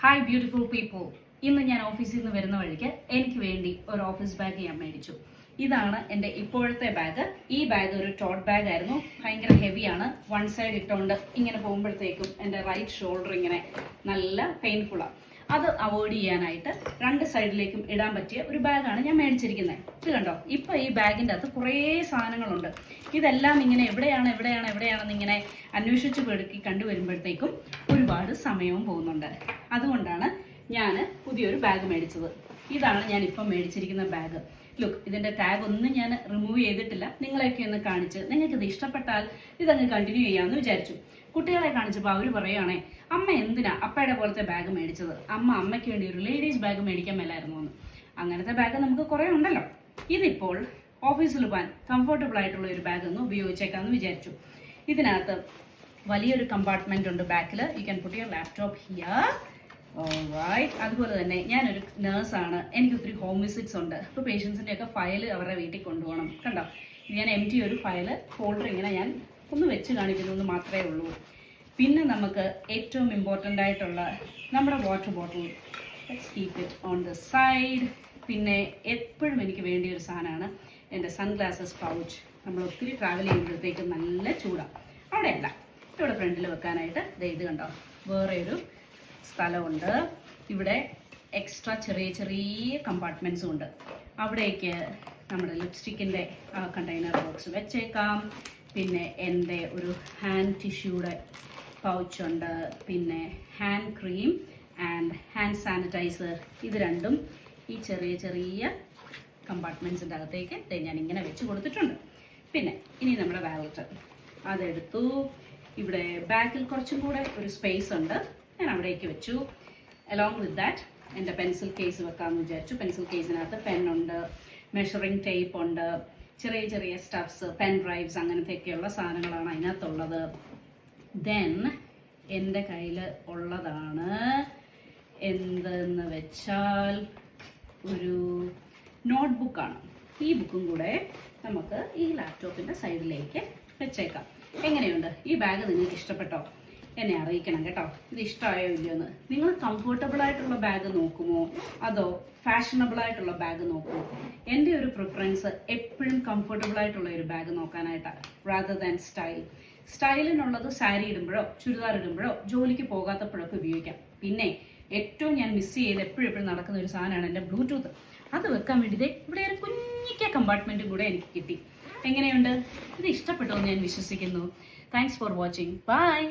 Hi beautiful people. ഇന്ന് ഞാൻ ഓഫീസിൽ നിന്ന് വരുന്ന വഴിക്ക് എനിക്ക് വേണ്ടി ഒരു ഓഫീസ് ബാഗ് ഞാൻ മേടിച്ചു. ഇതാണ് എൻ്റെ ഇപ്പോഴത്തെ ബാഗ്. ഈ ബാഗ് ഒരു ടോട്ട് ബാഗ് ആയിരുന്നു. ഭയങ്കര ഹെവിയാണ്. വൺ സൈഡ് ഇട്ടുകൊണ്ട് ഇങ്ങനെ പോകുമ്പോഴത്തേക്കും എൻ്റെ റൈറ്റ് ഷോൾഡർ ഇങ്ങനെ നല്ല പെയിൻഫുള്ളാണ്. അത് അവോയ്ഡ് ചെയ്യാനായിട്ട് രണ്ട് സൈഡിലേക്കും ഇടാൻ പറ്റിയ ഒരു ബാഗാണ് ഞാൻ മേടിച്ചിരിക്കുന്നത്. ഇത് കണ്ടോ, ഇപ്പം ഈ ബാഗിൻ്റെ അകത്ത് കുറേ സാധനങ്ങളുണ്ട്. ഇതെല്ലാം ഇങ്ങനെ എവിടെയാണെന്ന് ഇങ്ങനെ അന്വേഷിച്ച് പെടുക്കി കണ്ടുവരുമ്പോഴത്തേക്കും ഒരുപാട് സമയവും പോകുന്നുണ്ട്. അതുകൊണ്ടാണ് ഞാൻ പുതിയൊരു ബാഗ് മേടിച്ചത്. ഇതാണ് ഞാൻ ഇപ്പം മേടിച്ചിരിക്കുന്ന ബാഗ്. ലുക്ക്, ഇതിൻ്റെ ടാഗ് ഒന്നും ഞാൻ റിമൂവ് ചെയ്തിട്ടില്ല. നിങ്ങളെയൊക്കെ ഒന്ന് കാണിച്ച് നിങ്ങൾക്ക് ഇത് ഇഷ്ടപ്പെട്ടാൽ ഇതങ്ങ് കണ്ടിന്യൂ ചെയ്യാമെന്ന് വിചാരിച്ചു. കുട്ടികളെ കാണിച്ചപ്പോൾ അവർ പറയുകയാണേ, അമ്മ എന്തിനാ അപ്പയുടെ പോലത്തെ ബാഗ് മേടിച്ചത്, അമ്മയ്ക്ക് വേണ്ടി ഒരു ലേഡീസ് ബാഗ് മേടിക്കാൻ മേലായിരുന്നു എന്ന്. അങ്ങനത്തെ ബാഗ് നമുക്ക് കുറേ ഉണ്ടല്ലോ. ഇതിപ്പോൾ ഓഫീസിൽ പോകാൻ കംഫർട്ടബിൾ ആയിട്ടുള്ള ഒരു ബാഗ് ഒന്ന് ഉപയോഗിച്ചേക്കാമെന്ന് വിചാരിച്ചു. ഇതിനകത്ത് വലിയൊരു കമ്പാർട്ട്മെന്റ് ഉണ്ട് ബാക്കിൽ. You can put your laptop here. Alright. അതുപോലെ തന്നെ ഞാനൊരു നേഴ്സാണ്. എനിക്ക് ഒത്തിരി ഹോം വിസിറ്റ്സ് ഉണ്ട്. ഇപ്പോൾ പേഷ്യൻസിൻ്റെ ഒക്കെ ഫയൽ അവരുടെ വീട്ടിൽ കൊണ്ടുപോകണം. കണ്ടോ, ഞാൻ എംറ്റി ഒരു ഫയല് ഫോൾഡർ ഇങ്ങനെ ഞാൻ ഒന്ന് വെച്ച് കാണിക്കുന്നത് മാത്രമേ ഉള്ളൂ. പിന്നെ നമുക്ക് ഏറ്റവും ഇമ്പോർട്ടൻ്റ് ആയിട്ടുള്ള നമ്മുടെ water bottle, let's keep it on the side. പിന്നെ എപ്പോഴും എനിക്ക് വേണ്ടിയ ഒരു സാധനമാണ് എൻ്റെ സൺഗ്ലാസസ് പൗച്ച്. നമ്മൾ ഒത്തിരി ട്രാവൽ ചെയ്യുമ്പോഴത്തേക്കും നല്ല ചൂടാണ്. അവിടെയല്ല, ഇവിടെ ഫ്രണ്ടിൽ വെക്കാനായിട്ട് ഇത് കണ്ടോ, വേറെ ഒരു സ്ഥലമുണ്ട്. ഇവിടെ എക്സ്ട്രാ ചെറിയ കമ്പാർട്ട്മെൻറ്റ്സും ഉണ്ട്. അവിടേക്ക് നമ്മുടെ ലിപ്സ്റ്റിക്കിൻ്റെ കണ്ടെയ്നർ ബോക്സ് വെച്ചേക്കാം. പിന്നെ എൻ്റെ ഒരു ഹാൻഡ് ടിഷ്യൂടെ പൗച്ചുണ്ട്. പിന്നെ hand cream and hand sanitiser. ഇത് രണ്ടും ഈ ചെറിയ കമ്പാർട്ട്മെൻറ്റ്സിൻ്റെ അകത്തേക്ക് ഞാൻ ഇങ്ങനെ വെച്ച് കൊടുത്തിട്ടുണ്ട്. പിന്നെ ഇനി നമ്മുടെ വാലറ്റ് അതെടുത്തു. ഇവിടെ ബാക്കിൽ കുറച്ചും കൂടെ ഒരു സ്പേസ് ഉണ്ട്, ഞാൻ അവിടേക്ക് വെച്ചു. അലോങ് വിത്ത് ദാറ്റ് എൻ്റെ പെൻസിൽ കേസ് വെക്കാമെന്ന് വിചാരിച്ചു. പെൻസിൽ കേസിനകത്ത് പെന്നുണ്ട്, മെഷറിംഗ് ടേപ്പ് ഉണ്ട്, ചെറിയ സ്റ്റഫ്സ്, പെൻ ഡ്രൈവ്സ്, അങ്ങനത്തെയൊക്കെയുള്ള സാധനങ്ങളാണ് അതിനകത്തുള്ളത്. ദെൻ എൻ്റെ കയ്യിൽ ഉള്ളതാണ് എന്തെന്ന് വെച്ചാൽ ഒരു നോട്ട്ബുക്കാണ്. ഈ ബുക്കും കൂടെ നമുക്ക് ഈ ലാപ്ടോപ്പിൻ്റെ സൈഡിലേക്ക് വെച്ചേക്കാം. എങ്ങനെയുണ്ട് ഈ ബാഗ്? നിങ്ങൾക്ക് ഇഷ്ടപ്പെട്ടോ? എന്നെ അറിയിക്കണം കേട്ടോ, ഇത് ഇഷ്ടമായോ ഇല്ലയോ എന്ന്. നിങ്ങൾ കംഫർട്ടബിൾ ആയിട്ടുള്ള ബാഗ് നോക്കുമോ അതോ ഫാഷനബിൾ ആയിട്ടുള്ള ബാഗ് നോക്കുമോ? എൻ്റെ ഒരു പ്രിഫറൻസ് എപ്പോഴും കംഫർട്ടബിൾ ആയിട്ടുള്ള ഒരു ബാഗ് നോക്കാനായിട്ടാണ്, റാദർ ദാൻ സ്റ്റൈലിനുള്ളത് സാരി ഇടുമ്പോഴോ ചുരിദാർ ഇടുമ്പോഴോ ജോലിക്ക് പോകാത്തപ്പോഴൊക്കെ ഉപയോഗിക്കാം. പിന്നെ ഏറ്റവും ഞാൻ മിസ് ചെയ്ത് എപ്പോഴും നടക്കുന്ന ഒരു സാധനമാണ് എൻ്റെ ബ്ലൂടൂത്ത്. അത് വെക്കാൻ വേണ്ടി ഇവിടെ ഒരു കുഞ്ഞിക്ക കമ്പാർട്ട്മെൻറ്റും കൂടെ എനിക്ക് കിട്ടി. എങ്ങനെയുണ്ട്? ഇത് ഇഷ്ടപ്പെട്ടോ എന്ന് ഞാൻ വിശ്വസിക്കുന്നു. Thanks for watching. ബൈ.